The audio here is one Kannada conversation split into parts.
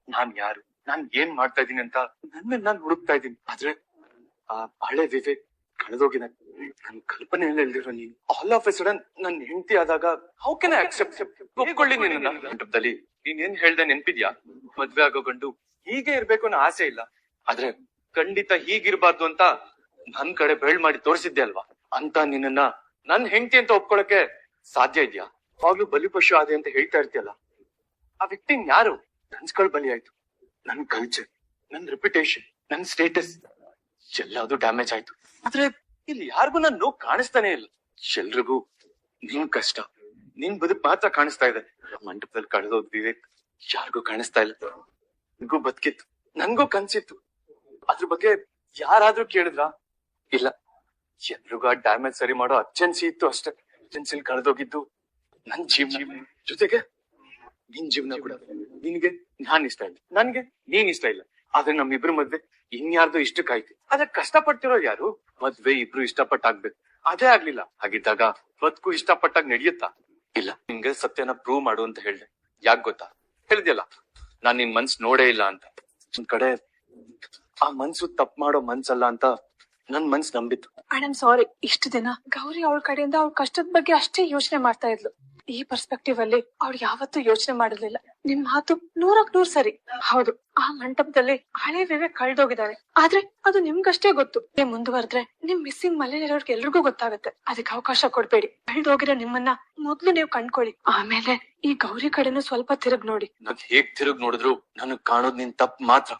ನಾನ್ ಯಾರು, ನಾನ್ ಏನ್ ಮಾಡ್ತಾ ಇದೀನಿ ಅಂತ ನಾನ್ ಹುಡುಕ್ತಾ ಇದ್ದೀನಿ. ಆದ್ರೆ ಆ ಹಳೆ ವಿವೇಕ್ ಕಳೆದೋಗಿನ ನನ್ ಕಲ್ಪನೆಯಲ್ಲಿ ಎಳ್ದಿರೋ ನೀನು ಆಲ್ ಆಫ್ ಎ ಸಡನ್ ನನ್ ಹೆಂಡತಿ ಆದಾಗ ಹೌ ಕೆನ್ ಐ ಅಕ್ಸೆಪ್ಟ್? ಒಪ್ಕೊಳ್ಳಿ ನಿನ್ನ ಮಂಟಪದಲ್ಲಿ ನೀನ್ ಏನ್ ಹೇಳ್ದೆ ನೆನ್ಪಿದ್ಯಾ? ಮದ್ವೆ ಆಗೋ ಗಂಡು ಹೀಗೆ ಇರ್ಬೇಕು ಅನ್ನೋ ಆಸೆ ಇಲ್ಲ, ಆದ್ರೆ ಖಂಡಿತ ಹೀಗಿರ್ಬಾರ್ದು ಅಂತ ನನ್ ಕಡೆ ಬೆಳ್ ಮಾಡಿ ತೋರಿಸಿದ್ದೆ ಅಲ್ವಾ? ಅಂತ ನಿನ್ನ ನನ್ ಹೆಂಡತಿ ಅಂತ ಒಪ್ಕೊಳಕ್ಕೆ ಸಾಧ್ಯ ಇದ್ಯಾ? ಯಾವಾಗ್ಲೂ ಬಲಿಪಶು ಆದೆ ಅಂತ ಹೇಳ್ತಾ ಇರ್ತೀಯಲ್ಲ, ಆ ವ್ಯಕ್ತಿ ಯಾರು? ಕನ್ಸ್ಗಳ್ ಬಲಿ ಆಯ್ತು. ನನ್ ಕಲ್ಚರ್, ನನ್ ರೆಪ್ಯುಟೇಷನ್, ನನ್ ಸ್ಟೇಟಸ್ ಎಲ್ಲಾದು ಡ್ಯಾಮೇಜ್ ಆಯ್ತು. ಆದ್ರೆ ಇಲ್ಲಿ ಯಾರಿಗೂ ನನ್ ನೋವು ಕಾಣಿಸ್ತಾನೆ ಇಲ್ಲ. ಎಲ್ರಿಗೂ ನಿನ್ ಕಷ್ಟ, ನಿನ್ ಬದುಕು ಮಾತ್ರ ಕಾಣಿಸ್ತಾ ಇದೆ. ಮಂಟಪದಲ್ಲಿ ಕಳೆದೋದ್ ವಿವೇಕ್ ಯಾರಿಗೂ ಕಾಣಿಸ್ತಾ ಇಲ್ಲ. ನನ್ಗೂ ಬದುಕಿತ್ತು, ನನ್ಗೂ ಕನ್ಸಿತ್ತು. ಅದ್ರ ಬಗ್ಗೆ ಯಾರಾದ್ರೂ ಕೇಳಿದ್ರ? ಇಲ್ಲ. ಎಲ್ರಿಗೂ ಆ ಡ್ಯಾಮೇಜ್ ಸರಿ ಮಾಡೋ ಅರ್ಜೆನ್ಸಿ ಇತ್ತು ಅಷ್ಟೇ. ಅರ್ಜೆನ್ಸಿಲ್ ಕಳೆದೋಗಿದ್ದು ನನ್ ಜೀವನ, ಜೊತೆಗೆ ನಿನ್ ಜೀವನ ಕೂಡ. ನಿನ್ಗೆ ನಾನ್ ಇಷ್ಟ ಇಲ್ಲ, ನನ್ಗೆ ನೀನ್ ಇಷ್ಟ ಇಲ್ಲ. ಆದ್ರೆ ನಮ್ಮಿಬ್ರು ಮದ್ವೆ ಇನ್ಯಾರ್ದು ಇಷ್ಟಕ್ಕಾಯ್ತು. ಆದ್ರೆ ಕಷ್ಟಪಡ್ತಿರೋ ಯಾರು? ಮದ್ವೆ ಇಬ್ರು ಇಷ್ಟಪಟ್ಟಾಗ್ಬೇಕು, ಅದೇ ಆಗ್ಲಿಲ್ಲ. ಹಾಗಿದ್ದಾಗ ಬದುಕು ಇಷ್ಟಪಟ್ಟಾಗ ನಡೆಯುತ್ತಾ? ಇಲ್ಲ. ನಿನ್ಗೆ ಸತ್ಯನ ಪ್ರೂವ್ ಮಾಡು ಅಂತ ಹೇಳ್ದೆ. ಯಾಕ್ ಗೊತ್ತಾ? ಹೇಳ್ದಿಯಲ್ಲ, ನಾನ್ ನಿನ್ ಮನ್ಸ್ ನೋಡೇ ಇಲ್ಲ ಅಂತ. ಒಂದ್ ಕಡೆ ಆ ಮನ್ಸು ತಪ್ಪು ಮಾಡೋ ಮನ್ಸಲ್ಲ ಅಂತ ನನ್ ಮನ್ಸ್ ನಂಬಿತ್ತು. ಐ ಸಾರಿ. ಇಷ್ಟು ದಿನ ಗೌರಿ ಅವಳ ಕಡೆಯಿಂದ ಅವಳ ಕಷ್ಟದ ಬಗ್ಗೆ ಅಷ್ಟೇ ಯೋಚನೆ ಮಾಡ್ತಾ ಇದ್ಲು. ಈ ಪರ್ಸ್ಪೆಕ್ಟಿವ್ ಅಲ್ಲಿ ಅವ್ಳು ಯಾವತ್ತೂ ಯೋಚನೆ ಮಾಡಿರ್ಲಿಲ್ಲ. ನಿಮ್ ಮಾತು 100% ಸರಿ. ಹೌದು, ಆ ಮಂಟಪದಲ್ಲಿ ಹಳೆ ವಿವೇಕ್ ಕಳ್ದೋಗಿದ್ದಾರೆ. ಆದ್ರೆ ಅದು ನಿಮ್ಗಷ್ಟೇ ಗೊತ್ತು. ಮುಂದುವರೆದ್ರೆ ನಿಮ್ ಮಿಸ್ಸಿಂಗ್ ಮನೇಲಿರೋರ್ಗೆ ಎಲ್ರಿಗೂ ಗೊತ್ತಾಗುತ್ತೆ. ಅದಕ್ಕೆ ಅವಕಾಶ ಕೊಡ್ಬೇಡಿ. ಕಳ್ದೋಗಿರೋ ನಿಮ್ಮನ್ನ ಮೊದ್ಲು ನೀವು ಕಂಡ್ಕೊಳ್ಳಿ, ಆಮೇಲೆ ಈ ಗೌರಿ ಕಡೆನೂ ಸ್ವಲ್ಪ ತಿರುಗ್ ನೋಡಿ. ನಾನ್ ಹೇಗ್ ತಿರುಗ್ ನೋಡಿದ್ರು ನನಗ್ ಕಾಣೋದ್ ನಿನ್ ತಪ್ಪು ಮಾತ್ರ.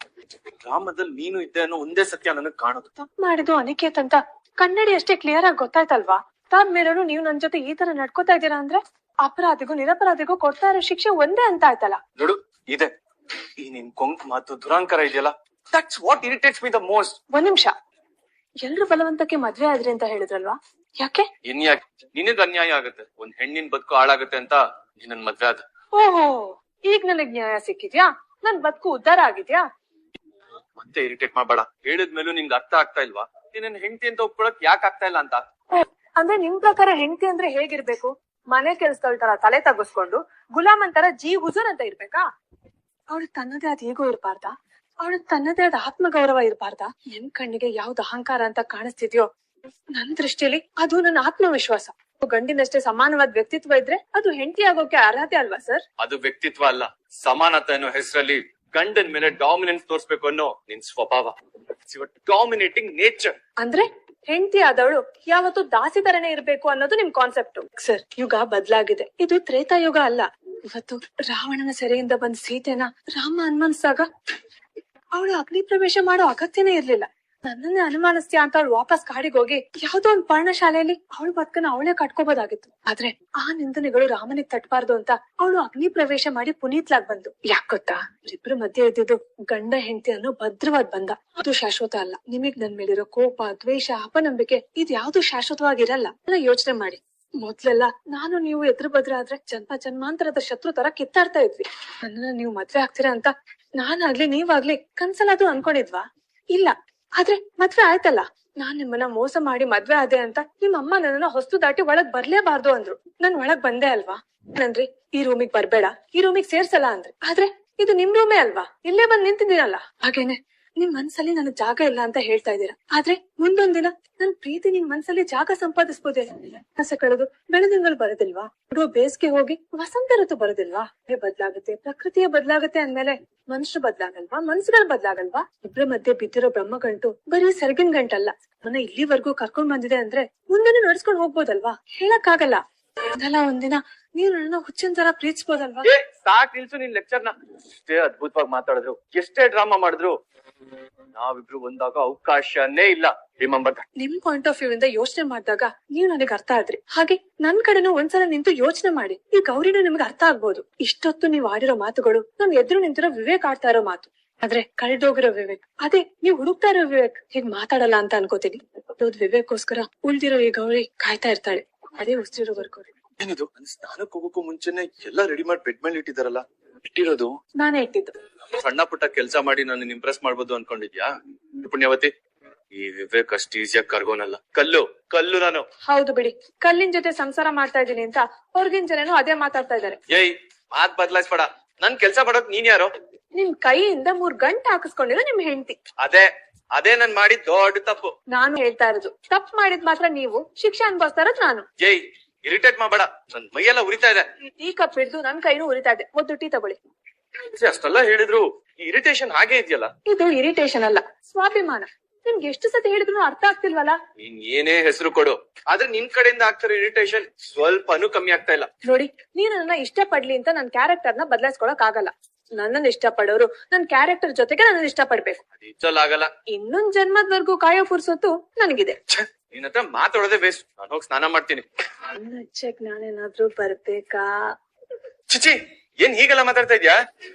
ಗ್ರಾಮದಲ್ಲಿ ನೀನು ಇದ್ದೆ ಅನ್ನೋ ಒಂದೇ ಸತ್ಯ ನನಗ್ ಕಾಣೋದು. ತಪ್ಪು ಮಾಡಿದ್ದು ಅನಿಕೇತ್ ಅಂತ ಕನ್ನಡಿ ಅಷ್ಟೇ ಕ್ಲಿಯರ್ ಆಗಿ ಗೊತ್ತಾಯ್ತಲ್ವಾ? ತಾದ್ಮೇಲೂ ನೀವು ನನ್ ಜೊತೆ ಈ ತರ ನಡ್ಕೋತಾ ಇದ್ದೀರಾ ಅಂದ್ರೆ ಅಪರಾಧಿಗೂ ನಿರಪರಾಧಿಗೂ ಕೊಡ್ತಾ ಇರೋ ಶಿಕ್ಷೆ ಒಂದೇ ಅಂತ ಆಯ್ತಲ್ಲ. ನೋಡು, ಇದೆ ಈ ನಿನ್ ಕೊಂಕ್ ಮಾತು ದುರಾಂಕಾರ ಇದೆಯಲ್ಲ, that's what irritates me the most. ಒಂದ್ ನಿಮಿಷ, ಎಲ್ರು ಬಲವಂತಕ್ಕೆ ಮದ್ವೆ ಆದ್ರಿ ಅಂತ ಹೇಳಿದ್ರಲ್ವಾ? ಯಾಕೆ? ಇನ್ಯಾಕೆ ನಿನಗ್ ಅನ್ಯಾಯ ಆಗತ್ತೆ, ಒಂದ್ ಹೆಣ್ಣಿನ ಬದುಕು ಹಾಳಾಗತ್ತೆ ಅಂತ ನಿನ್ನ ಮದ್ವೆ ಆದ. ಓಹೋ, ಈಗ ನನಗ್ ನ್ಯಾಯ ಸಿಕ್ಕಿದ್ಯಾ? ನನ್ ಬದುಕು ಉದ್ಧಾರ ಆಗಿದ್ಯಾ? ಮತ್ತೆ ಇರಿಟೇಟ್ ಮಾಡ್ಬೇಡ. ಹೇಳಿದ್ಮೇಲೂ ನಿಂಗೆ ಅರ್ಥ ಆಗ್ತಾ ಇಲ್ವಾ? ನಿನ್ನ ಹೆಂಡತಿ ಅಂತ ಒಪ್ಕೊಳಕ್ ಯಾಕೆ ಆಗ್ತಾ ಇಲ್ಲ ಅಂತ? ಅಂದ್ರೆ ನಿಮ್ ಪ್ರಕಾರ ಹೆಂಡತಿ ಅಂದ್ರೆ ಹೇಗಿರ್ಬೇಕು? ಮನೆ ಕೆಲ್ಸದವಳ ತರ ತಲೆ ತಗ್ಗಿಸ್ಕೊಂಡು ಗುಲಾಮನ್ ತರ ಜೀ ಹುಜೂರ್ ಅಂತ ಇರ್ಬೇಕಾ? ಅವಳಿಗೆ ತನ್ನದೇ ಆದ ಈಗೋ ಇರ್ಬಾರ್ದಾ? ಅವಳಿಗೆ ತನ್ನದೇ ಆದ ಆತ್ಮಗೌರವ ಇರ್ಬಾರ್ದಾ? ನಿಮ್ ಕಣ್ಣಿಗೆ ಯಾವ್ದು ಅಹಂಕಾರ ಅಂತ ಕಾಣಿಸ್ತಿದ್ಯೋ, ನನ್ ದೃಷ್ಟಿಯಲ್ಲಿ ಅದು ನನ್ನ ಆತ್ಮವಿಶ್ವಾಸ. ಗಂಡಿನಷ್ಟೇ ಸಮಾನವಾದ ವ್ಯಕ್ತಿತ್ವ ಇದ್ರೆ ಅದು ಹೆಂಡತಿ ಆಗೋಕೆ ಅರ್ಹತೆ ಅಲ್ವಾ ಸರ್? ಅದು ವ್ಯಕ್ತಿತ್ವ ಅಲ್ಲ, ಸಮಾನತೆ ಅನ್ನೋ ಹೆಸರಲ್ಲಿ ಗಂಡನ್ ಮೇಲೆ ಡಾಮಿನೆನ್ಸ್ ತೋರ್ಸ್ಬೇಕು ಅನ್ನೋ ನಿನ್ ಸ್ವಭಾವ. Dominating nature. ಅಂದ್ರೆ ಹೆಂಡತಿ ಆದವಳು ಯಾವತ್ತೂ ದಾಸಿ ತರನೇ ಇರ್ಬೇಕು ಅನ್ನೋದು ನಿಮ್ ಕಾನ್ಸೆಪ್ಟ್. ಸರ್, ಯುಗ ಬದ್ಲಾಗಿದೆ. ಇದು ತ್ರೇತಾಯುಗ ಅಲ್ಲ. ಇವತ್ತು ರಾವಣನ ಸೆರೆಯಿಂದ ಬಂದ ಸೀತೆನ ರಾಮ ಅನುಮಾನಿಸಿದಾಗ ಅವಳು ಅಗ್ನಿ ಪ್ರವೇಶ ಮಾಡೋ ಅಗತ್ಯನೇ ಇರ್ಲಿಲ್ಲ. ನನ್ನನ್ನೇ ಅನುಮಾನಿಸ್ತೀಯ ಅಂತ ಅವಳು ವಾಪಸ್ ಕಾಡಿಗೆ ಹೋಗಿ ಯಾವ್ದೋ ಒಂದ್ ಪರ್ಣಶಾಲೆಯಲ್ಲಿ ಅವಳ ಬದುಕನ್ನ ಅವಳೇ ಕಟ್ಕೋಬಹುದಾಗಿತ್ತು. ಆದ್ರೆ ಆ ನಿಂದನೆಗಳು ರಾಮನಿಗೆ ತಟ್ಟಬಾರ್ದು ಅಂತ ಅವಳು ಅಗ್ನಿ ಪ್ರವೇಶ ಮಾಡಿ ಪುನೀತ್ಲಾಗ್ ಬಂದು. ಯಾಕೆ ಗೊತ್ತಾ? ಇಬ್ರು ಮಧ್ಯೆ ಇದ್ದಿದ್ದು ಗಂಡ ಹೆಂಡತಿ ಅನ್ನೋ ಭದ್ರವಾದ ಬಂಧ. ಅದು ಶಾಶ್ವತ ಅಲ್ಲ. ನಿಮಗ್ ನನ್ ಮೇಲಿರೋ ಕೋಪ, ದ್ವೇಷ, ಅಪನಂಬಿಕೆ ಇದ್ಯಾವ್ದು ಶಾಶ್ವತವಾಗಿರಲ್ಲ. ಯೋಚನೆ ಮಾಡಿ. ಮೊದ್ಲೆಲ್ಲ ನಾನು ನೀವು ಎದುರು ಬದ್ರ ಆದ್ರೆ ಜನ್ಮಾಂತರದ ಶತ್ರು ತರ ಕಿತ್ತಾಡ್ತಾ ಇದ್ವಿ. ನನ್ನನ್ನ ನೀವು ಮದ್ವೆ ಆಗ್ತೀರಾ ಅಂತ ನಾನಾಗ್ಲಿ ನೀವಾಗ್ಲಿ ಕನ್ಸಲಾದ್ರೂ ಅನ್ಕೊಂಡಿದ್ವಾ? ಇಲ್ಲ. ಆದ್ರೆ ಮದ್ವೆ ಆಯ್ತಲ್ಲ. ನಾನ್ ನಿಮ್ಮನ್ನ ಮೋಸ ಮಾಡಿ ಮದ್ವೆ ಆದೆ ಅಂತ ನಿಮ್ ಅಮ್ಮ ನನ್ನನ್ನ ಹೊಸ್ತು ದಾಟಿ ಒಳಗ್ ಬರ್ಲೇಬಾರ್ದು ಅಂದ್ರು. ನಾನ್ ಒಳಗ್ ಬಂದೆ ಅಲ್ವಾ? ನನ್ರಿ ಈ ರೂಮಿಗ್ ಬರ್ಬೇಡ, ಈ ರೂಮಿಗ್ ಸೇರ್ಸಲ್ಲ ಅಂದ್ರೆ. ಆದ್ರೆ ಇದು ನಿಮ್ ರೂಮೇ ಅಲ್ವಾ? ಇಲ್ಲೇ ಬಂದ್ ನಿಂತಿದ್ದೀನಲ್ಲ. ಹಾಗೇನೆ ನಿಮ್ ಮನ್ಸಲ್ಲಿ ನನಗ್ ಜಾಗ ಇಲ್ಲ ಅಂತ ಹೇಳ್ತಾ ಇದ್ದೀರಾ. ಆದ್ರೆ ಮುಂದೊಂದಿನ ನನ್ ಪ್ರೀತಿ ನಿಮ್ ಮನ್ಸಲ್ಲಿ ಜಾಗ ಸಂಪಾದಿಸ್ಬೋದೇ? ಕಸ ಕಳೆದು ಬೆಳೆದಿಂಗಳು ಬರೋದಿಲ್ವಾ? ನೋಡುವ ಬೇಸಿಗೆ ಹೋಗಿ ವಸಂತ ಋತು ಬರೋದಿಲ್ವಾ? ಬದ್ಲಾಗುತ್ತೆ, ಪ್ರಕೃತಿಯ ಬದ್ಲಾಗುತ್ತೆ ಅಂದ್ಮೇಲೆ ಮನುಷ್ಯರು ಬದ್ಲಾಗಲ್ವಾ? ಮನ್ಸುಗಳು ಬದ್ಲಾಗಲ್ವಾ? ಇಬ್ರ ಮಧ್ಯೆ ಬಿದ್ದಿರೋ ಬ್ರಹ್ಮಗಂಟು ಬರೀ ಸೆರಗಿನ ಗಂಟಲ್ಲ. ಮನ ಇಲ್ಲಿವರೆಗೂ ಕರ್ಕೊಂಡ್ ಬಂದಿದೆ ಅಂದ್ರೆ ಮುಂದೆನೂ ನಡ್ಸ್ಕೊಂಡ್ ಹೋಗ್ಬೋದಲ್ವಾ? ಹೇಳಕ್ ಆಗಲ್ಲ. ಒಂದಲ್ಲ ಒಂದಿನ ನೀವ್ ನನ್ನ ಹುಚ್ಚಿನ ತರ ಪ್ರೀತಿಸ್ಬೋದಲ್ವಾ? ಸಾಕ್ ನಿಲ್ಸು ನಿನ್ ಲೆಕ್ಚರ್ನ. ಎಷ್ಟೇ ಅದ್ಭುತವಾಗಿ ಮಾತಾಡಿದ್ರು, ಎಷ್ಟೇ ಡ್ರಾಮಾ ಮಾಡಿದ್ರು, ನಾವಿಬ್ರು ಒಂದಾಗ ಅವಕಾಶನೇ ಇಲ್ಲ. Remember that. ನಿಮ್ ಪಾಯಿಂಟ್ ಆಫ್ ವ್ಯೂ ಇಂದ ಯೋಚನೆ ಮಾಡಿದಾಗ ನೀವ್ ನನಗೆ ಅರ್ಥ ಆದ್ರಿ. ಹಾಗೆ ನನ್ ಕಡೆನೂ ಒಂದ್ಸಲ ನಿಂತು ಯೋಚನೆ ಮಾಡಿ. ಈ ಗೌರಿನೂ ನಿಮ್ಗೆ ಅರ್ಥ ಆಗ್ಬೋದು. ಇಷ್ಟೊತ್ತು ನೀವ್ ಆಡಿರೋ ಮಾತುಗಳು ನಮ್ ಎದುರು ನಿಂತಿರೋ ವಿವೇಕ್ ಆಡ್ತಾ ಇರೋ ಮಾತು. ಆದ್ರೆ ಕಳ್ದೋಗಿರೋ ವಿವೇಕ್, ಅದೇ ನೀವ್ ಹುಡುಕ್ತಾ ಇರೋ ವಿವೇಕ್ ಹೀಗ್ ಮಾತಾಡಲ್ಲ ಅಂತ ಅನ್ಕೋತೀನಿ. ವಿವೇಕ್ಗೋಸ್ಕರ ಉಳ್ದಿರೋ ಈ ಗೌರಿ ಕಾಯ್ತಾ ಇರ್ತಾಳೆ. ಅದೇ ಉಸಿರಿರೋವರ್ಗು. ಏನಿದು? ಸ್ನಾನಕ್ಕೆ ಹೋಗೋಕ್ಕೂ ಮುಂಚೆನೆ ಎಲ್ಲ ರೆಡಿ ಮಾಡಿ ಬೆಡ್ ಮೇಲೆ ಇಟ್ಟಿದಾರಲ್ಲ. ಇಟ್ಟಿರೋದು ನಾನೇ ಇಟ್ಟಿದ್ದು. ಸಣ್ಣ ಪುಟ್ಟ ಕೆಲ್ಸ ಮಾಡಿ ನಾನು ಇಂಪ್ರೆಸ್ ಮಾಡ್ಬೋದು ಅನ್ಕೊಂಡಿದ್ಯಾ? ಪುಣ್ಯವತಿ, ಈ ವಿವೇಕ್ ಅಷ್ಟು ಈಸಿಯಾಗಿ ಕರ್ಗೋನಲ್ಲ. ಕಲ್ಲು ನಾನು. ಹೌದು ಬಿಡಿ, ಕಲ್ಲಿನ ಜೊತೆ ಸಂಸಾರ ಮಾಡ್ತಾ ಇದೀನಿ ಅಂತ ಹೊರಗಿನ ಜನನು ಅದೇ ಮಾತಾಡ್ತಾ ಇದಾರೆ. ಏಯ್, ಮಾತ್ ಬದಲಾಯಿಸ್ಬೇಡ. ನನ್ ಕೆಲ್ಸ ಮಾಡೋಕ್ ನೀನ್ ಯಾರೋ? ನಿಮ್ ಕೈಯಿಂದ 3 ಗಂಟೆ ಹಾಕಿಸ್ಕೊಂಡಿರೋ ನಿಮ್ ಹೆಂಡತಿ. ಅದೇ ನಾನ್ ಮಾಡಿದ್ ದೊಡ್ಡ ತಪ್ಪು. ನಾನು ಹೇಳ್ತಾ ಇರೋದು ತಪ್ಪು ಮಾಡಿದ್ ಮಾತ್ರ ನೀವು, ಶಿಕ್ಷೆ ಅನ್ಭವಿಸ್ತಾ ಇರೋದು ನಾನು. ಜೈ, ಇರಿಟೇಟ್ ಮಾಡಬೇಡ, ನನ್ ಮೈಯೆಲ್ಲ ಉರಿತಾ ಇದೆ. ಟೀ ಕಪ್ ಹಿಡಿದು ನನ್ ಕೈನೂ ಉರಿತಾ ಇದೆ. ಒಂದು ಟೀ ತಗೊಳ್ಳಿ. ಅಷ್ಟೆಲ್ಲ ಹೇಳಿದ್ರು ಇರಿಟೇಷನ್ ಹಾಗೆ ಇದೆಯಲ್ಲ. ಇದು ಇರಿಟೇಷನ್ ಅಲ್ಲ, ಸ್ವಾಭಿಮಾನ. ನಿಮ್ಗೆ ಎಷ್ಟು ಸತಿ ಹೇಳಿದ್ರು ಅರ್ಥ ಆಗ್ತಿಲ್ವಲ್ಲ. ನೀನ್ ಏನೇ ಹೆಸರು ಕೊಡು, ಆದ್ರೆ ನಿನ್ ಕಡೆಯಿಂದ ಆಗ್ತಿರೋ ಇರಿಟೇಷನ್ ಸ್ವಲ್ಪನೂ ಕಮ್ಮಿ ಆಗ್ತಾ ಇಲ್ಲ. ನೋಡಿ, ನೀನು ನನ್ನ ಇಷ್ಟ ಪಡ್ಲಿ ಅಂತ ನನ್ ಕ್ಯಾರೆಕ್ಟರ್ ನ ಬದಲಾಯಿಸ್ಕೊಳಕ್ ಆಗಲ್ಲ. ನನ್ನನ್ನು ಇಷ್ಟ ಪಡೋರು ನನ್ ಕ್ಯಾರೆಕ್ಟರ್ ಜೊತೆಗೆ ನನ್ನ ಇಷ್ಟ ಪಡ್ಬೇಕು. ಆಗಲ್ಲ. ಇನ್ನೊಂದ್ ಜನ್ಮದ್ವರ್ಗೂ ಕಾಯೋ ಫುರ್ಸೊತ್ತು ನನಗಿದೆ. ನಿನ್ ಹತ್ರ ಮಾತಾಡೋದೇ ವೇಸ್ಟ್. ನಾನು ಹೋಗಿ ಸ್ನಾನ ಮಾಡ್ತೀನಿ. ನಾನೇನಾದ್ರೂ ಬರ್ಬೇಕಾ? ಚಿಚಿ, ಏನ್ ಹೀಗೆಲ್ಲ ಮಾತಾಡ್ತಾ ಇದ್ಯಾ?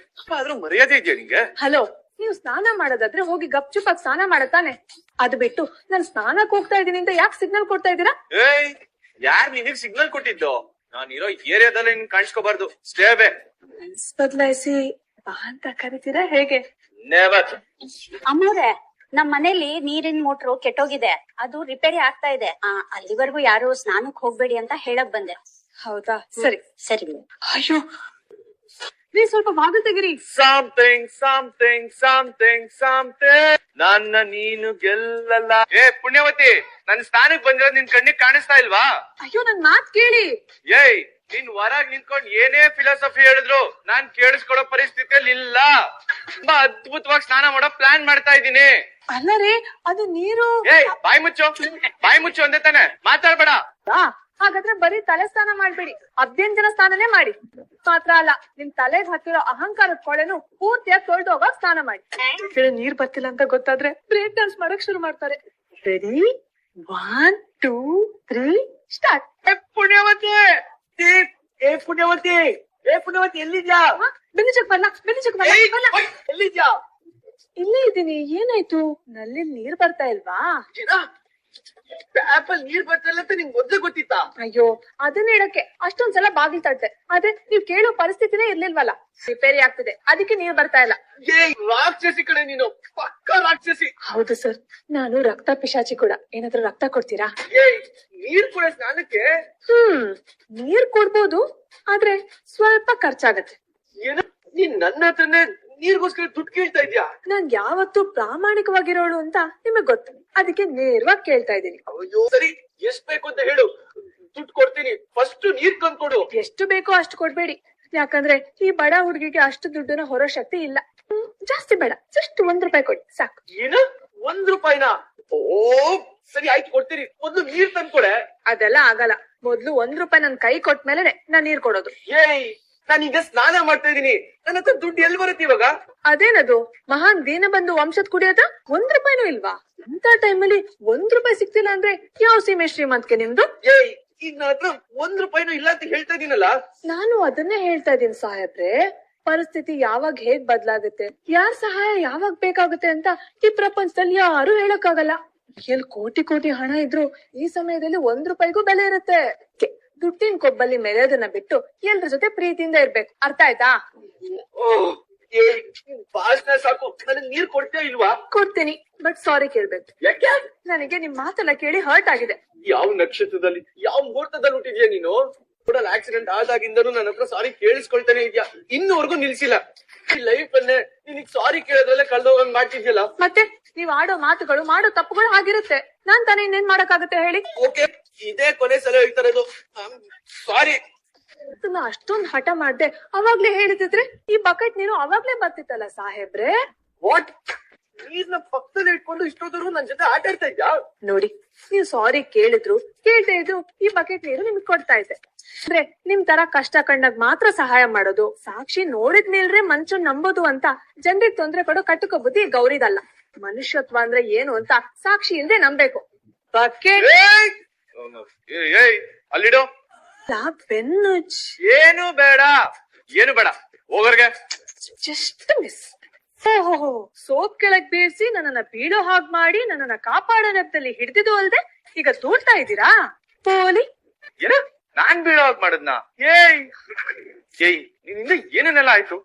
ಆದ್ರೂ ಮರ್ಯಾದೆ ಇದೆಯಾ ನಿಂಗೆ? ಹಲೋ, ನೀವು ಸ್ನಾನ ಮಾಡೋದಾದ್ರೆ ಹೋಗಿ ಗಪ್ಚುಪಾಗಿ ಸ್ನಾನ ಮಾಡತಾನೆ. ಅದು ಬಿಟ್ಟು ನಾನ್ ಸ್ನಾನಕ್ ಹೋಗ್ತಾ ಇದೀನಿ ಅಂತ ಯಾಕೆ ಸಿಗ್ನಲ್ ಕೊಡ್ತಾ ಇದ್ದೀರಾ? ಏಯ್, ಯಾರ್ ನಿನಗ್ ಸಿಗ್ನಲ್ ಕೊಟ್ಟಿದ್ದು? ನಾನಿರೋ ಏರಿಯಾದಲ್ಲಿ ನಿನ್ ಕಾಣಿಸ್ಕೋಬಾರ್ದು. Stay away. ಬದಲಾಯಿಸಿ ಬಾ ಅಂತ ಕರಿತೀರಾ ಹೇಗೆ? ನೆವರ್. ಅಮ್ಮವ್ರೆ, ನಮ್ ಮನೇಲಿ ನೀರಿನ ಮೋಟ್ರು ಕೆಟ್ಟೋಗಿದೆ. ಅದು ರಿಪೇರಿ ಆಗ್ತಾ ಇದೆ. ಅಲ್ಲಿವರೆಗೂ ಯಾರು ಸ್ನಾನಕ್ ಹೋಗ್ಬೇಡಿ ಅಂತ ಹೇಳಕ್ ಬಂದೆ. ಹೌದಾ? ಸರಿ ಸರಿ. ಅಯ್ಯೋ, ನೀವ್ ಸ್ವಲ್ಪ ಬಾಗಿಲು ತೆಗಿರಿ. ಸಮಥಿಂಗ್ ನನ್ನ ನೀನು ಗೆಲ್ಲಲ್ಲ. ಏ ಪುಣ್ಯವತಿ, ನನ್ ಸ್ಥಾನಕ್ ಬಂದಿರೋದ್ ನಿನ್ ಕಣ್ಣಿಗೆ ಕಾಣಿಸ್ತಾ ಇಲ್ವಾ? ಅಯ್ಯೋ, ನನ್ ಮಾತ್ ಕೇಳಿ. ಏಯ್, ನೀನ್ ಹೊರಗ್ ನಿಂತ್ಕೊಂಡ್ ಏನೇ ಫಿಲಾಸಫಿ ಹೇಳಿದ್ರು ನಾನ್ ಕೇಳಿಸ್ಕೊಡೋ ಪರಿಸ್ಥಿತಿಯಲ್ಲಿ ಇಲ್ಲ. ತುಂಬಾ ಅದ್ಭುತವಾಗಿ ಸ್ನಾನ ಮಾಡೋ ಪ್ಲಾನ್ ಮಾಡ್ತಾ ಇದ್ದೀನಿ. ಅಲ್ಲ ರೀ, ಅದು ನೀರು. ಏಯ್, ಬಾಯ್ ಮುಚ್ಚು ಅಂದೆ ತಾನೆ, ಮಾತಾಡ್ಬೇಡ. ಹಾಗಾದ್ರೆ ಬರೀ ತಲೆ ಸ್ನಾನ ಮಾಡ್ಬೇಡಿ, ಅಭ್ಯಂಜನ ಸ್ನಾನನೇ ಮಾಡಿ. ಮಾತ್ರ ಅಲ್ಲ, ನಿಮ್ ತಲೆಗ್ ಹತ್ತಿರೋ ಅಹಂಕಾರದ ಕೊಳೆನು ಪೂರ್ತಿಯಾಗಿ ತೊಳ್ದು ಹೋಗಾಗ ಸ್ನಾನ ಮಾಡಿ. ನೀರ್ ಬರ್ತಿಲ್ಲ ಅಂತ ಗೊತ್ತಾದ್ರೆ ಬ್ರೇಕ್ ಡಾನ್ಸ್ ಮಾಡಕ್ ಶುರು ಮಾಡ್ತಾರೆ. ರೆಡಿ? 1 2 3 ಸ್ಟಾರ್ಟ್. ಪುಣ್ಯವತಿ ಎಲ್ಲಿದ್ಯಾ? ಬೆನ್ನಿಚಕ್ ಬರ್ಲಾ? ಎಲ್ಲಿದ್ಯಾ? ಇಲ್ಲೇ ಇದ್ದೀನಿ. ಏನಾಯ್ತು? ನಲ್ಲಿ ನೀರ್ ಬರ್ತಾ ಇಲ್ವಾ? ಟ್ಯಾಪಲ್ ನೀರ್ ಬರ್ತಿಲ್ಲ ಅಂತ ನಿಂಗೆ ಮೊದ್ಲೇ ಗೊತ್ತಿತ್ತಾ? ಅಯ್ಯೋ, ಅದನ್ನ ಹೇಳಕ್ಕೆ ಅಷ್ಟೊಂದ್ಸಲ ಬಾಗಿಲ್ ತಟ್ಟೆ, ಆದ್ರೆ ನೀವ್ ಕೇಳೋ ಪರಿಸ್ಥಿತಿನೇ ಇರ್ಲಿಲ್ವಲ್ಲ. ರಿಪೇರಿ ಆಗ್ತಿದೆ, ಅದಕ್ಕೆ ನೀರ್ ಬರ್ತಾ ಇಲ್ಲ. ರಾಕ್ಷಸಿ ಕಡೆ ನೀನು, ಪಕ್ಕ ರಾಕ್ಷಸಿ. ಹೌದು ಸರ್, ನಾನು ರಕ್ತ ಪಿಶಾಚಿ ಕೂಡ. ಏನಾದ್ರೂ ರಕ್ತ ಕೊಡ್ತೀರಾ? ನೀರ್ ಕೂಡ ಸ್ನಾನಕ್ಕೆ? ನೀರ್ ಕೊಡ್ಬೋದು, ಆದ್ರೆ ಸ್ವಲ್ಪ ಖರ್ಚಾಗತ್ತೆ. ಏನು, ನೀನ್ ನನ್ನ ಹತ್ರನೇ ನೀರ್ಗೋಸ್ಕರ ದುಡ್ಡು ಕೇಳ್ತಾ ಇದ್ಯಾ? ನಾನ್ ಯಾವತ್ತೂ ಪ್ರಾಮಾಣಿಕವಾಗಿರೋಳು ಅಂತ ನಿಮಗ್ ಗೊತ್ತು, ಅದಕ್ಕೆ ನೇರವಾಗಿ ಕೇಳ್ತಾ ಇದ್ದೀನಿ. ಅಯ್ಯೋ ಸರಿ, ಎಷ್ಟ್ ಬೇಕು ಅಂತ ಹೇಳು, ದುಡ್ಡು ಕೊಡ್ತೀನಿ. ಫಸ್ಟ್ ನೀರ್ ತಂದ್ಕೊಡು. ಎಷ್ಟು ಬೇಕೋ ಅಷ್ಟು ಕೊಡ್ಬೇಡಿ, ಯಾಕಂದ್ರೆ ಈ ಬಡ ಹುಡುಗಿಗೆ ಅಷ್ಟು ದುಡ್ಡನ್ನ ಹೊರೋ ಶಕ್ತಿ ಇಲ್ಲ. ಜಾಸ್ತಿ ಬೇಡ, ಜಸ್ಟ್ 1 ರೂಪಾಯಿ ಕೊಡಿ ಸಾಕು. ಏನು, 1 ರೂಪಾಯಿನ? ಓ ಸರಿ ಆಯ್ತು, ಕೊಡ್ತೀನಿ. ಮೊದ್ಲು ನೀರ್ ತಂದ್ಕೊಡೆ. ಅದೆಲ್ಲ ಆಗಲ್ಲ. ಮೊದ್ಲು 1 ರೂಪಾಯಿ ನನ್ ಕೈ ಕೊಟ್ಮೇಲೆ ನಾನ್ ನೀರ್ ಕೊಡೋದು. ಏಯ್, ನಾನೀಗ ಸ್ನಾನ ಮಾಡ್ತಾ ಇದೀನಿ, ನನ್ನ ಹತ್ರ ದುಡ್ಡು ಎಲ್ಲಿ ಬರುತ್ತೆ ಇವಾಗ? ಅದೇನದು ಮಹಾನ್ ದೀನಬಂಧು ವಂಶದ್ ಕುಡಿಯೋದ? 1 ರೂಪಾಯಿನೂ ಇಲ್ವಾ? ಅಂತ ಟೈಮಲ್ಲಿ 1 ರೂಪಾಯಿ ಸಿಕ್ತಿಲ್ಲ ಅಂದ್ರೆ ಯಾವ ಸೀಮೆ ಶ್ರೀಮಂತಿಕೆ ನಿಮ್ದು? ಏಯ್, ಈಗ ನನ್ನ ಹತ್ರ 1 ರೂಪಾಯಿನೂ ಇಲ್ಲ ಅಂತ ಹೇಳ್ತಾ ಇದೀನಲ್ಲ. ನಾನು ಅದನ್ನೇ ಹೇಳ್ತಾ ಇದೀನಿ ಸಾಹೇಬ್ರೆ. ಪರಿಸ್ಥಿತಿ ಯಾವಾಗ ಹೇಗ್ ಬದ್ಲಾಗುತ್ತೆ, ಯಾರ್ ಸಹಾಯ ಯಾವಾಗ ಬೇಕಾಗುತ್ತೆ ಅಂತ ಈ ಪ್ರಪಂಚದಲ್ಲಿ ಯಾರು ಹೇಳಕ್ಕಾಗಲ್ಲ. ಎಲ್ ಕೋಟಿ ಕೋಟಿ ಹಣ ಇದ್ರು ಈ ಸಮಯದಲ್ಲಿ 1 ರೂಪಾಯಿಗೂ ಬೆಲೆ ಇರುತ್ತೆ. ದುಡ್ಡಿನ ಕೊಬ್ಬಲ್ಲಿ ಮೆರೆಯೋದನ್ನ ಬಿಟ್ಟು ಎಲ್ರ ಜೊತೆ ಪ್ರೀತಿಯಿಂದ ಇರ್ಬೇಕು. ಅರ್ಥ ಆಯ್ತಾ? ಭಾಷಣ ಸಾಕು, ನನಗೆ ನೀರ್ ಕೊಡ್ತೇ ಇಲ್ವಾ? ಕೊಡ್ತೀನಿ, ಬಟ್ ಸಾರಿ ಕೇಳ್ಬೇಕು. ಯಾಕೆ? ನನಗೆ ನಿಮ್ ಮಾತೆಲ್ಲ ಕೇಳಿ ಹರ್ಟ್ ಆಗಿದೆ. ಯಾವ ನಕ್ಷತ್ರದಲ್ಲಿ, ಯಾವ ಮುಹೂರ್ತದಲ್ಲಿ ಹುಟ್ಟಿದ್ಯಾ ನೀನು? ಕೂಡ ಆಕ್ಸಿಡೆಂಟ್ ಆದಾಗಿಂದನೂ ನನ್ನ ಹತ್ರ ಸಾರಿ ಕೇಳಿಸ್ಕೊಳ್ತಾನೆ ಇದ್ಯಾ, ಇನ್ನೂವರೆಗೂ ನಿಲ್ಸಿಲ್ಲ. ಈ ಲೈಫ್ ಅನ್ನೇ ನಿನಗ್ ಸಾರಿ ಕೇಳೋದ್ರಲ್ಲೇ ಕಳ್ದೋಗಂಗ್ ಮಾಡ್ತಿದ್ಯಲ್ಲ. ಮತ್ತೆ ನೀವ್ ಆಡೋ ಮಾತುಗಳು, ಮಾಡೋ ತಪ್ಪುಗಳು ಹಾಗಿರುತ್ತೆ. ನಾನ್ ತಾನೇ ಇನ್ನೇನ್ ಮಾಡಕ್ಕಾಗತ್ತೆ ಹೇಳಿ? ಓಕೆ, ಇದೇ ಕೊನೆ ಸಲ ಹೇಳ್ತಾ ಇರೋದು, ಸಾರಿ. ಅಷ್ಟೊಂದ್ ಹಠ ಮಾಡ್ದೆ ಅವಾಗ್ಲೇ ಹೇಳಿದ್ರೆ ಈ ಬಕೆಟ್ ನೀರು ಅವಾಗ್ಲೇ ಬರ್ತಿತ್ತಲ್ಲ ಸಾಹೇಬ್ರೆ. ವಾಟ್? ನೀರ್ನ ಪಕ್ಕದಲ್ಲಿ ಇಟ್ಕೊಂಡು ಇಷ್ಟೊಂದ್ರು ನನ್ ಜೊತೆ ಆಟ ಆಡ್ತಾ ಇದ್ಯಾ? ನೋಡಿ, ನೀವ್ ಸಾರಿ ಕೇಳಿದ್ರು ಕೇಳ್ತಾ ಇದ್ರು ಈ ಬಕೆಟ್ ನೀರು ನಿಮ್ಗೆ ಕೊಡ್ತಾ ಇದ್ದೆ. ಅಂದ್ರೆ ನಿಮ್ ತರ ಕಷ್ಟ ಕಂಡಾಗ ಮಾತ್ರ ಸಹಾಯ ಮಾಡೋದು, ಸಾಕ್ಷಿ ನೋಡಿದ್ಮೇಲ್ರೆ ಮನುಷ್ಯನ್ ನಂಬೋದು ಅಂತ ಜನರಿಗೆ ತೊಂದ್ರೆ ಕೊಡೋ ಕಟ್ಟುಕ ಬುದ್ಧಿ ಗೌರಿದಲ್ಲ. ಮನುಷ್ಯತ್ವ ಅಂದ್ರೆ ಏನು ಅಂತ ಸಾಕ್ಷಿ ಇಲ್ದೆ ನಂಬೇಕು. ಬಕೆಟ್ ಅಲ್ಲಿಡೋ. ಬೆನ್ನು ಏನು ಬೇಡ, ಏನು ಬೇಡ, ಹೋಗರ್ಗೆ. Just miss. ಓಹೋ, ಸೋಪ್ ಕೆಳಗ್ ಬೀಳ್ಸಿ ನನ್ನನ್ನ ಬೀಳೋ ಹಾಗ್ ಮಾಡಿ ನನ್ನನ್ನ ಕಾಪಾಡೋ ನೆಪದಲ್ಲಿ ಹಿಡ್ದಿದ್ದು ಅಲ್ದೆ ಈಗ ದೂಡ್ತಾ ಇದ್ದೀರಾ ಪೋಲಿ? ಏನ ನಾನ್ ಬೀಳೋ ಹಾಗ್ ಮಾಡದ್ನ? ಏಯ್ ನಿನ್ನಿಂದ ಏನೇನೆಲ್ಲ ಆಯ್ತು?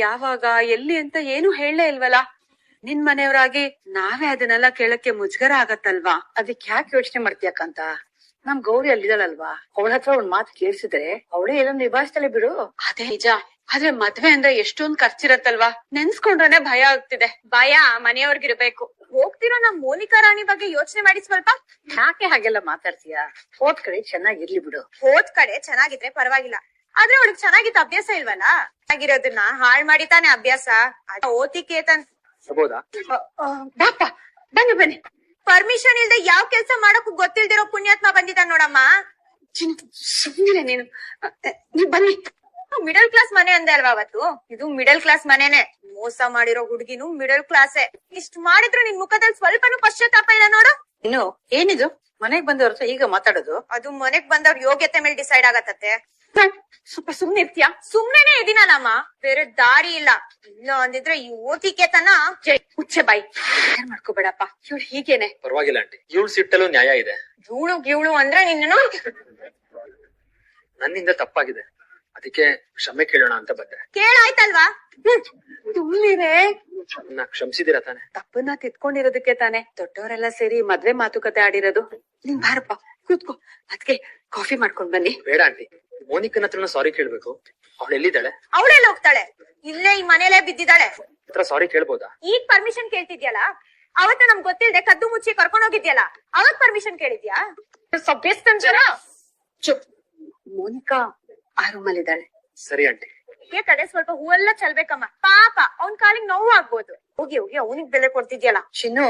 ಯಾವಾಗ ಎಲ್ಲಿ ಅಂತ ಏನು ಹೇಳಲೇ ಇಲ್ವಲ್ಲ. ನಿನ್ ಮನೆಯವರಾಗಿ ನಾವೇ ಅದನ್ನೆಲ್ಲ ಕೇಳಕ್ಕೆ ಮುಜುಗರ ಆಗತ್ತಲ್ವಾ? ಅದಕ್ಕೆ ಯಾಕೆ ಯೋಚನೆ ಮಾಡ್ತೀಯಕ್ಕಂತ? ನಮ್ ಗೌರಿ ಅಲ್ಲಿದಳಲ್ವಾ, ಅವಳ ಹತ್ರ ಒಂದ್ ಮಾತು ಕೇಳಿಸಿದ್ರೆ ಅವಳೇ ಏನೋ ನಿಭಾಯಿಸ್ತಾಳೆ ಬಿಡು. ಅದೇ ನಿಜ. ಆದ್ರೆ ಮದ್ವೆ ಅಂದ್ರೆ ಎಷ್ಟೊಂದ್ ಖರ್ಚಿರತ್ತಲ್ವಾ, ನೆನ್ಸ್ಕೊಂಡ್ರೆ ಭಯ ಆಗ್ತಿದೆ. ಭಯ ಮನೆಯವ್ರಿಗಿರ್ಬೇಕು. ಹೋಗ್ತಿರೋ ನಮ್ ಮೋನಿಕಾ ರಾಣಿ ಬಗ್ಗೆ ಯೋಚನೆ ಮಾಡಿ ಸ್ವಲ್ಪ. ಯಾಕೆ ಹಾಗೆಲ್ಲ ಮಾತಾಡ್ತೀಯಾ? ಹೋದ್ ಕಡೆ ಚೆನ್ನಾಗಿರ್ಲಿ ಬಿಡು. ಹೋದ್ ಕಡೆ ಚೆನ್ನಾಗಿದ್ರೆ ಪರವಾಗಿಲ್ಲ, ಆದ್ರೆ ಅವಳಿಗೆ ಚೆನ್ನಾಗಿದ್ದ ಅಭ್ಯಾಸ ಇಲ್ವಲ್ಲ. ಚೆನ್ನಾಗಿರೋದನ್ನ ಹಾಳ್ ಮಾಡಿ ತಾನೆ ಅಭ್ಯಾಸ. ಓತಿಕೆ ಬರ್ಬೋದಾ? ಬಾಪ ಬನ್ನಿ ಬನ್ನಿ. ಪರ್ಮಿಷನ್ ಇಲ್ದೆ ಯಾವ ಕೆಲ್ಸ ಮಾಡಕ್ಕೂ ಗೊತ್ತಿಲ್ದಿರೋ ಪುಣ್ಯಾತ್ಮ ಬಂದಿದ್ದ ನೋಡಮ್ಮ. ಸುಮ್ಮನೆ ನೀವ್ ಬನ್ನಿ. ಮಿಡಲ್ ಕ್ಲಾಸ್ ಮನೆ ಅಂದೆ ಅಲ್ವಾ ಅವತ್ತು? ಇದು ಮಿಡಲ್ ಕ್ಲಾಸ್ ಮನೆನೆ. ಮೋಸ ಮಾಡಿರೋ ಹುಡುಗಿನೂ ಮಿಡಲ್ ಕ್ಲಾಸೇ. ಇಷ್ಟ್ ಮಾಡಿದ್ರು ನಿನ್ ಮುಖದಲ್ಲಿ ಸ್ವಲ್ಪನೂ ಪಶ್ಚಾತ್ತಾಪ ಇಲ್ಲ ನೋಡು. ಇನ್ನು ಏನಿದು ಮನೆಗ್ ಬಂದವ್ರ ಹತ್ರ ಈಗ ಮಾತಾಡೋದು? ಅದು ಮನೆಗ್ ಬಂದವ್ರ ಯೋಗ್ಯತೆ ಮೇಲೆ ಡಿಸೈಡ್ ಆಗತ್ತೆ. ಸ್ವಲ್ಪ ಸುಮ್ನೆ ಇರ್ತೀಯಾ? ಸುಮ್ನೆನೆ ಇದೀನಲ್ಲಮ್ಮ, ಬೇರೆ ದಾರಿ ಇಲ್ಲ. ಇಲ್ಲ ಅಂದಿದ್ರೆ ಈ ಓತಿಕೆತನ. ಹುಚ್ಚೆ ಬಾಯಿ ಏನ್ ಮಾಡ್ಕೋಬೇಡಪ್ಪ, ಇವ್ಳು ಹೀಗೇನೆ. ಪರವಾಗಿಲ್ಲ ಆಂಟಿ, ಇವಳು ಸಿಟ್ಟಲ್ಲೂ ನ್ಯಾಯ ಇದೆ. ಗೀಳು ಅಂದ್ರೆ ನಿನ್ನನು. ನನ್ನಿಂದ ತಪ್ಪಾಗಿದೆ, ಅದಕ್ಕೆ ಕ್ಷಮೆ ಕೇಳೋಣ ಅಂತ ಬಂದೆ. ಕೇಳಾಯ್ತಲ್ವಾ? ಸುಮ್ನಿರೇ. ನಾ ಕ್ಷಮಿಸಿದಿರ ತಾನೆ? ತಪ್ಪನ್ನ ತಿದ್ಕೊಂಡಿರೋದಕ್ಕೆ ತಾನೆ ದೊಡ್ಡವರೆಲ್ಲ ಸೇರಿ ಮದ್ವೆ ಮಾತುಕತೆ ಆಡಿರೋದು. ನೀನ್ ಬಾರಪ್ಪ ಕೂತ್ಕೋ, ಅದ್ಕೆ ಕಾಫಿ ಮಾಡ್ಕೊಂಡ್ ಬನ್ನಿ. ಬೇಡ ಆಂಟಿ, ಮೋನಿಕನ ಹತ್ರನ ಸಾರಿ ಕೇಳ್ಬೇಕು. ಅವಳು ಎಲ್ಲಿದ್ದಾಳೆ? ಅವಳೆಲ್ಲ ಹೋಗ್ತಾಳೆ, ಇಲ್ಲೇ ಈ ಮನೇಲೆ ಬಿದ್ದಿದ್ದಾಳೆ. ಹತ್ರ ಸಾರಿ ಕೇಳ್ಬೋದಾ? ಈಗ ಪರ್ಮಿಷನ್ ಕೇಳ್ತಿದ್ಯಲ್ಲ, ಅವತ್ತು ನಮ್ಗ್ ಗೊತ್ತಿಲ್ದೆ ಕದ್ದು ಮುಚ್ಚಿ ಕರ್ಕೊಂಡ್ ಹೋಗಿದ್ಯಲ್ಲ, ಅವತ್ ಪರ್ಮಿಷನ್ ಕೇಳಿದ್ಯಾ? ಚುಪ್. ಮೋನಿಕಾ ಆ ರೂಮಲ್ಲಿ ಇದ್ದಾಳೆ. ಸರಿ ಆಂಟಿ. ಕಡೆ ಸ್ವಲ್ಪ ಹೂವೆಲ್ಲ ಚಲ್ಬೇಕಮ್ಮ. ಪಾಪ ಅವ್ನ್ ಕಾಲಿಗೆ ನೋವು ಆಗ್ಬೋದು. ಹೋಗಿ ಹೋಗಿ ಅವನಿಗೆ ಬೆಲೆ ಕೊಡ್ತಿದ್ಯಲ್ಲ. ಚಿನ್ನು